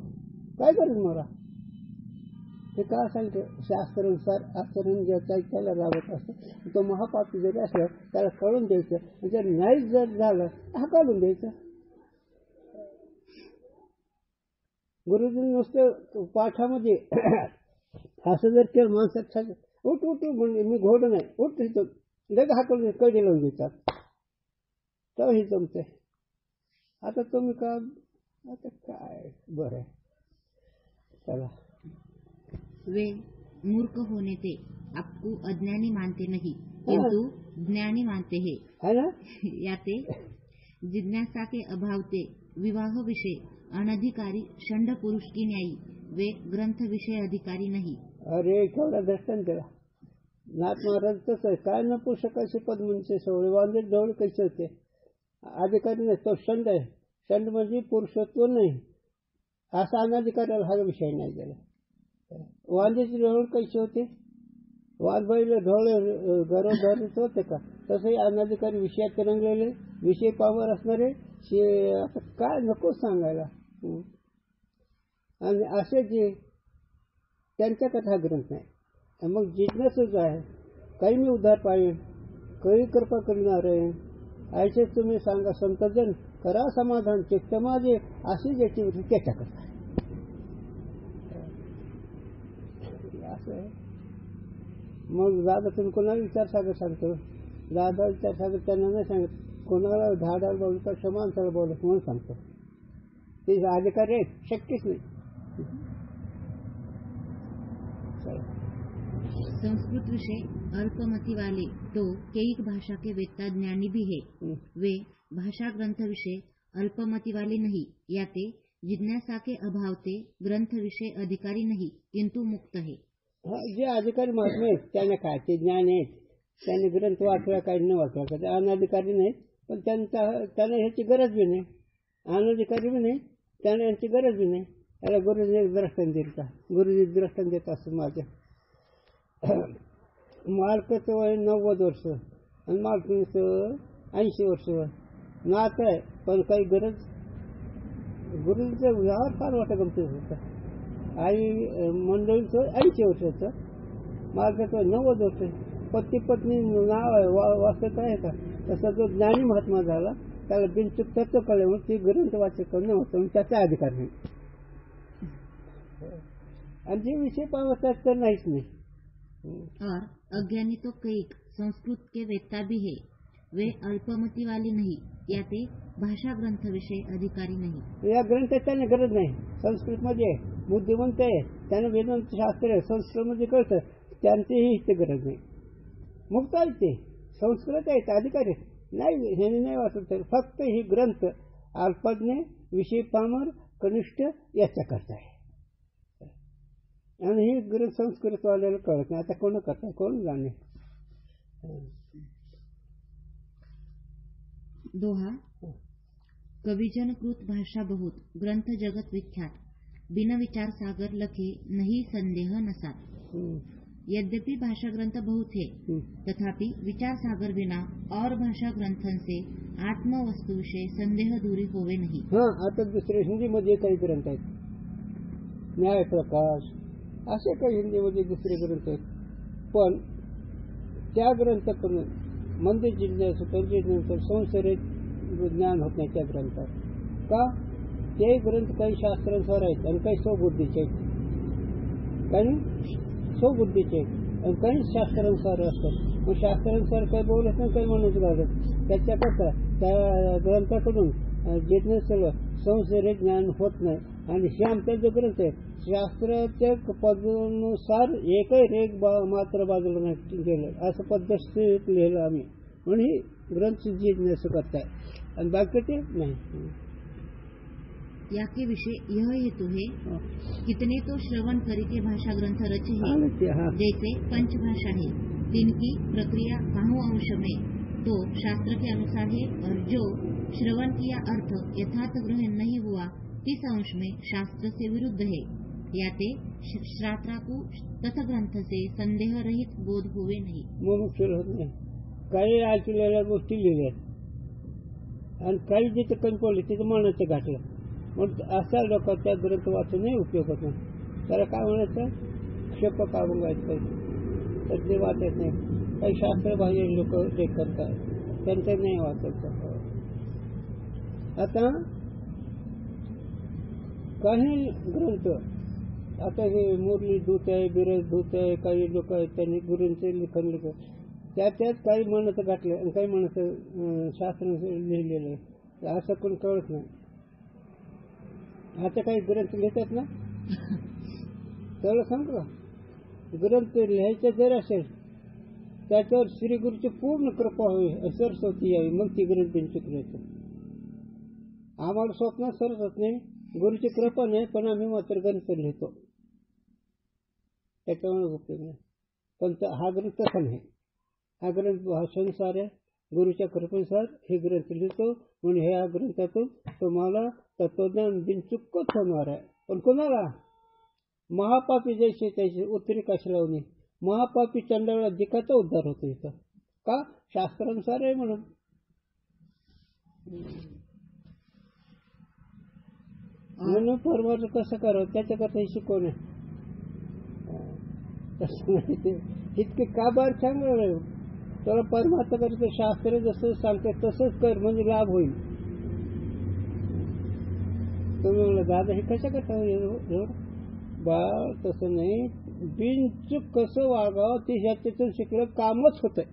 काय गरज मला. ते काय सांगतं शास्त्रानुसार आचरण ज्याचा त्याला राबत असतं. तो महापापी जरी असला त्याला कळून द्यायचं. जर नाही जर झालं हाकालून द्यायचं. गुरुजींनी नुसतं पाठामध्ये असं जर केलं माणसात उठ म्हणजे मी घोड नाही उठ हिथं लग हाकलून कडी लावून देतात तर ही जमते. आता तुम्ही का आता काय बरं आहे. चला वे मूर्ख होने से आपको अज्ञानी मानते नहीं किंतु ज्ञानी मानते हैं. है ना. याते जिज्ञासा के अभाव से विवाह विषय अनधिकारी षंड पुरुष की न्यायी वे ग्रंथ विषय अधिकारी नहीं. अरे केवढा दर्शन केला. नाथ महाराज तसं आहे. काय न पुस्तकाचे पद म्हणजे सवळे वांदे ढवळ कैसे होते अधिकारी नाही. तो षंड आहे. षंड म्हणजे पुरुषत्व नाही. असा अनाधिकाऱ्याला हा विषय नाही गेला. वांदेचे ढवळ कैसे होते. वाद बैल ढवळे घरोघरीच होते का. तसंही अनाधिकारी विषयात रंगलेले विषय पावर असणारे आता काय नको सांगायला. आणि असे जे त्यांच्या कथा ग्रंथ नाही. मग जिज्ञासूच आहे. काही मी उद्धार पाहिजे काही कृपा करणार आहे. ऐसे तुम्ही सांगा संतजन करा समाधान चित्त माझे अशी ज्याची वृत्ती त्याच्याकरता असं आहे. मग दादा तुम्ही कोणाला विचार सागर सांगतो. दादा विचार सागर त्यांना नाही सांगत. कोणाला धाडाला बोलू का क्षमांसाला बोलत म्हणून सांगतो. ते अधिकारी आहेत शक्यच नाही. संस्कृत विषय अल्पमति वाले तो कई भाषा के वेत्ता ज्ञानी भी है. वे भाषा ग्रंथ विषय अल्पमति वाले नहीं याते जिज्ञासा के अभाव से ग्रंथ विषय अधिकारी नहीं किंतु मुक्त है. जे अधिकारी महात्मे आहेत त्याने काय ते ज्ञान आहेत. त्याने ग्रंथ वाचला काय न वाचला का. ते अनाधिकारी नाहीत पण त्यांना ह्याची गरज बी नाही. अनाधिकारी बी नाही त्याने यांची गरज बी नाही. याला गुरुजी दृष्टांत देईल का. गुरुजी दृष्टांत देत असतं. माझ्या मालकाचं वय 90 वर्ष आणि मालकीचं 80 वर्ष नात आहे पण काही गरज. गुरुजीचं व्यवहार फार मोठा गमतीच होता. आई मंडळीचं 80 वर्षाचं मालकाचं 90 वर्ष. पती पत्नी नाव आहे वाचत आहे का. तसा जो ज्ञानी महात्मा झाला त्याला बिनचूक तत्व कळल्यामुळे ती ग्रंथ वाचक करणं होतं त्याचा अधिकार नाही. आणि जे विषय पावतात तर नाहीच नाही. और अज्ञानी तो कई संस्कृत के वेत्ता भी है. वे अल्पमति वाले नहीं याते भाषा ग्रंथ विषय अधिकारी नहीं. या ग्रंथाची गरज नाही. संस्कृत मध्ये बुद्धिमंत आहे त्यांना वेदांत शास्त्र आहे संस्कृत मध्ये कळतं त्यांचीही इथे गरज नाही. मुक्त आहेत ते संस्कृत आहेत अधिकारी नाही. हे नाही वाचत फक्त ही ग्रंथ अल्पज्ञ विषय पामर कनिष्ठ याच्याकरता आहे. आणि ही ग्रंथ संस्कृत वाल्याला कळत नाही. आता कोण करता कोण जाणे. दोहा कविजन कृत भाषा बहुत ग्रंथ जगत विख्यात बिन विचार सागर लखे नहीं संदेह नसा. यद्यपि भाषा ग्रंथ बहुत है तथापि विचार सागर बिना और भाषा ग्रंथन से आत्म वस्तु विषय संदेह दूरी होवे नहीं. आता दुसरे हिंदीमध्ये काही ग्रंथ आहेत. न्याय प्रकाश असे काही हिंदीमध्ये दुसरे ग्रंथ आहेत. पण त्या ग्रंथाकडून मंदिर जिज्ञासा संशय ज्ञान होत नाही त्या ग्रंथात. का ते ग्रंथ काही शास्त्रांनुसार आहेत आणि काही स्वबुद्धीचे आहेत. काही स्वबुद्धीचे आहेत आणि काही शास्त्रानुसार असतात. मग शास्त्रानुसार काही बोलत नाही काही म्हणून घालत. त्याच्या कसं त्या ग्रंथाकडून जिज्ञासेला संशय ज्ञान होत नाही. आणि हे आमचा जो ग्रंथ आहे शास्त्राच्या पदानुसार एकही रेग मात्र बाजूला नाही गेलं असं पद्धतशीर लिहिलं आम्ही. म्हणून ही ग्रंथ जिज्ञासा करताय आणि बाकी ते नाही. या के विषय यह हेतु है कितने तो श्रवण करिके भाषा ग्रंथ रचे हैं, जैसे पंचभाषा है, तिनकी प्रक्रिया बाहु अंश में तो शास्त्र के अनुसार है, और जो श्रवण किया अर्थ यथार्थ ग्रहण नहीं हुआ तीस अंश में शास्त्र से विरुद्ध है. याते श्रात्राकू तथ ग्रंथ से संदेह रहित बोध हुए नाही. होत नाही. काही ऐकलेल्या गोष्टी लिहिल्या आणि काही जिथे कमी पडले तिथे मनाचं घातलं. मग अशा लोकांचा ग्रंथ वाचूनही उपयोग होत नाही. त्याला काय म्हणायचं क्षप का बघायचं तर ते वाचत नाही. काही शास्त्रबाह्य लोक ते करतात त्यांचं नाही वाचायचं. आता काही ग्रंथ आता हे मुरली दूत आहे, बिरज दूत आहे, काही लोक आहेत त्यांनी गुरूंचे लिखाण लिहिलं त्यात काही मनाचं घातलं आणि काही मनाचं शास्त्र लिहिलेलं आहे असं कोण कळत नाही. आता काही ग्रंथ लिहितात ना त्याला सांगतो का ग्रंथ लिहायचं जर असेल त्याच्यावर श्री गुरुची पूर्ण कृपा होईल सरस्वती यावी मग ती ग्रंथ चुकल्याचं. आम्हाला स्वप्नात सरस्वत नाही गुरुची कृपा नाही पण आम्ही मात्र ग्रंथ लिहितो त्याच्यामुळे उपयोग नाही. पण हा ग्रंथ तसा नाही. हा ग्रंथ भाषानुसार आहे गुरुच्या कृपेनुसार हे ग्रंथ लिहितो. म्हणून ह्या ग्रंथातून तुम्हाला तत्वज्ञान बिनचुक्कच होणार आहे. पण कोणाला महापापी जैसे त्याची उत्तरी काशी लावणे महापापी चंडाळा दिखाचा उद्धार होतो इथं का शास्त्रानुसार आहे म्हणून. म्हणून परमार्थ कसं करावं त्याच्याकरता शिकवण आहे. तसं नाही ते इतके का बार सांगणार तुला परमार्थ करायचं शास्त्र जसं सांगते तसंच कर म्हणजे लाभ होईल. तुम्ही म्हणलं दादा हे कशा करता एवढं बा तसं नाही बिनचूक कसं वागावं ते ह्याच्यातून शिकलं कामच होत आहे.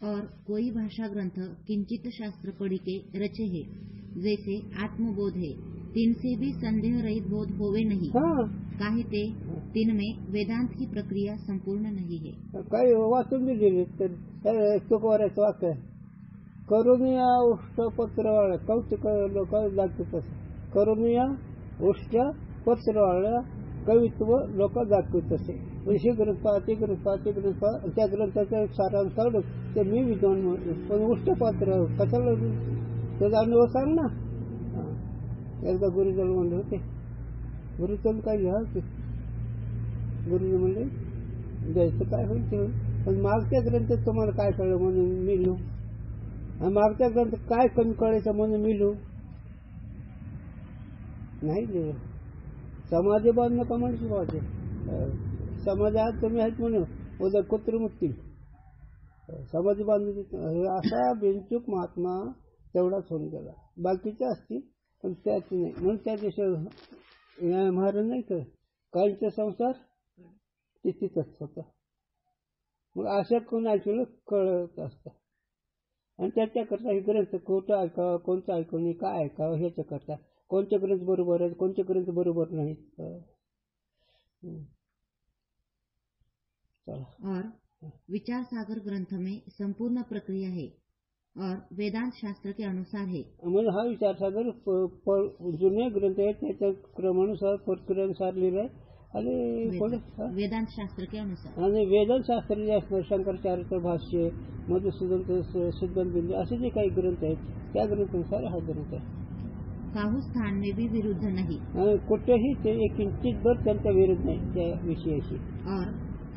और कोई भाषा ग्रंथ किंचित शास्त्र पढ़ी के रचे है जैसे आत्मबोध है तिनसे भी संदेह रहित बोध होवे नहीं. काही ते तिनमें वेदांत की प्रक्रिया संपूर्ण नहीं है. काही वाचून बी दिले तर तुकवाराचं वाक्य करुणिया उष्ट पत्रवाळा कौतुक लोक लागतो तसं करुणिया उष्ट पत्रवाळा कवित्व लोक लागतो तसे. हे ग्रंथ पहा ते ग्रंथ पहा ते ग्रंथ पहा त्या ग्रंथाचा सारांश काढून ते मी विद्वान पण उष्ट पात्र कशाला त्याचा अनुभव सांग ना. एकदा गुरुजन म्हणले होते गुरुजन काय लिहा गुरुजी म्हणले द्यायचं काय होईल ते पण मागच्या ग्रंथात तुम्हाला काय कळलं म्हणून मी लिहू आणि मागच्या ग्रंथ काय कमी कळायचं म्हणून मी लिहू नाही लिहिलं. समाधी बांधणं का म्हणशी बाजू समाजात तुम्ही आहेत म्हणून उद्या कुत्र मुक्ती समाधी बांधून असा बिनचूक महात्मा तेवढाच होऊन गेला. बाकीच्या असतील पण त्याची नाही. म्हणून त्या दिवशी महाराज नाही तर काहींचा संसार तिथेच होता. मग अशा कोण ऐकलं कळत असतं आणि त्याच्याकरता हे ग्रंथ खोटं ऐकावं कोणतं ऐकून नाही काय ऐकावं ह्याच्याकरता कोणते ग्रंथ बरोबर आहेत कोणते ग्रंथ बरोबर नाहीत. और विचार सागर ग्रंथ में संपूर्ण प्रक्रिया है और वेदांत शास्त्र के अनुसार है. म्हणजे हा विचार सागर जुने ग्रंथ आहेत त्याच्या क्रमानुसार प्रक्रियानुसार लिहिलं आहे आणि वेदांत शास्त्र के अनुसार आणि वेदांत शास्त्र जे असणार शंकराचार्याचं भाष्य मधुसूदन सिद्धांत असे जे काही ग्रंथ आहेत त्या ग्रंथानुसार हा ग्रंथ आहे. काहू स्थान में भी विरुद्ध नहीं आणि कुठेही ते एक किंचित भर त्यांचा विरोध नाही त्या विषयाशी. और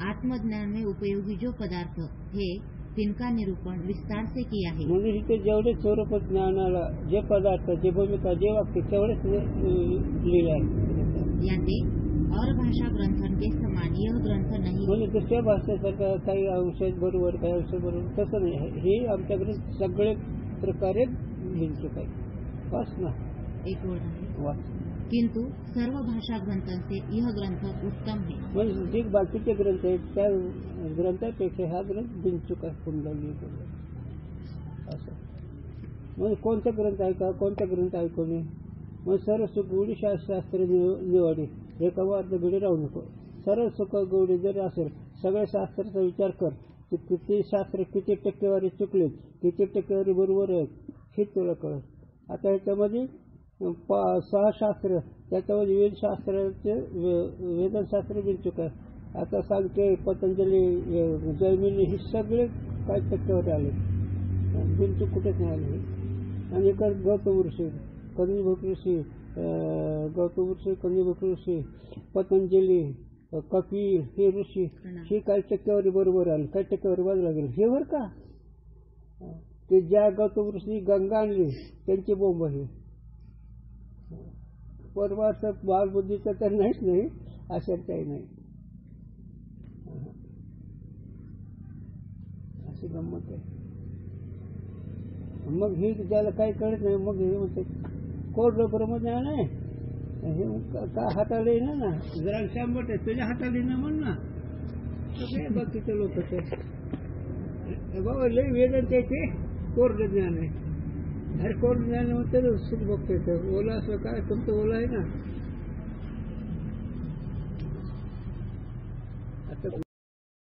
आत्मज्ञान में उपयोगी जो पदार्थ है तिनका निरूपण विस्तार से किया है. म्हणजे इथे जेवढे स्वरूप ज्ञानाला जे पदार्थ जे भूमिका जे वाक्य तेवढेच लिहिले आहे. याते और भाषा ग्रंथन के समान यह ग्रंथ नहीं. म्हणजे दुसऱ्या भाषेसारखं काही अंश बरोबर काही अंश बरोबर तसं नाही. हे आमच्याकडे सगळे प्रकारे लिहिलं आहे. वाच ना एक वर्ड आहे वाच. किंतु सर्व भाषा ग्रंथों से यह ग्रंथ उत्तम है. म्हणजे जे बाकीचे ग्रंथ आहेत त्या ग्रंथापेक्षा हा ग्रंथ बिनचूक आहे. असं मग कोणता ग्रंथ ऐका कोणता ग्रंथ ऐकू नये मग सर्व सुख गौडी शास्त्र निवडी एका वार्ध घडी राहू नको सर्व सुख गौडी जर असेल सगळ्या शास्त्राचा विचार कर की किती शास्त्र किती टक्केवारी चुकले किती टक्केवारी बरोबर आहेत हे तुला कळत आता ह्याच्यामध्ये 6 शास्त्र त्याच्यामध्ये वेदशास्त्राचे वेदशास्त्र बिन चुका आता सांगते पतंजली जैमिनी हे सगळे काय टक्केवारी आले बिनचूक कुठेच नाही आले आणि इकडे गौतम ऋषी कनिभोक ऋषी गौतम ऋषी कनिभोक ऋषी पतंजली कपिल हे ऋषी हे काही टक्केवारी बरोबर आले काही टक्केवारी बाजूला गेले हे बरं का ते ज्या गौतम ऋषी गंगा आणली त्यांची बोंब आहे परमार्थ बालबुद्धीचं तर नाहीच नाही अशा काही नाही अशी गंमत आहे मग हे ज्याला काही कळत नाही मग हे म्हणते कोरडं ब्रह्मज्ञान आहे हे का हाताला येणार ना जरा 100 तुझ्या हाताला येणार म्हण ना सगळे बाकीचे लोक बाबा लय वेदन ते कोरडं ज्ञान आहे अरे कोरडं ज्ञान म्हणते सुख बघते ओला असं काय तुमचं ओला आहे ना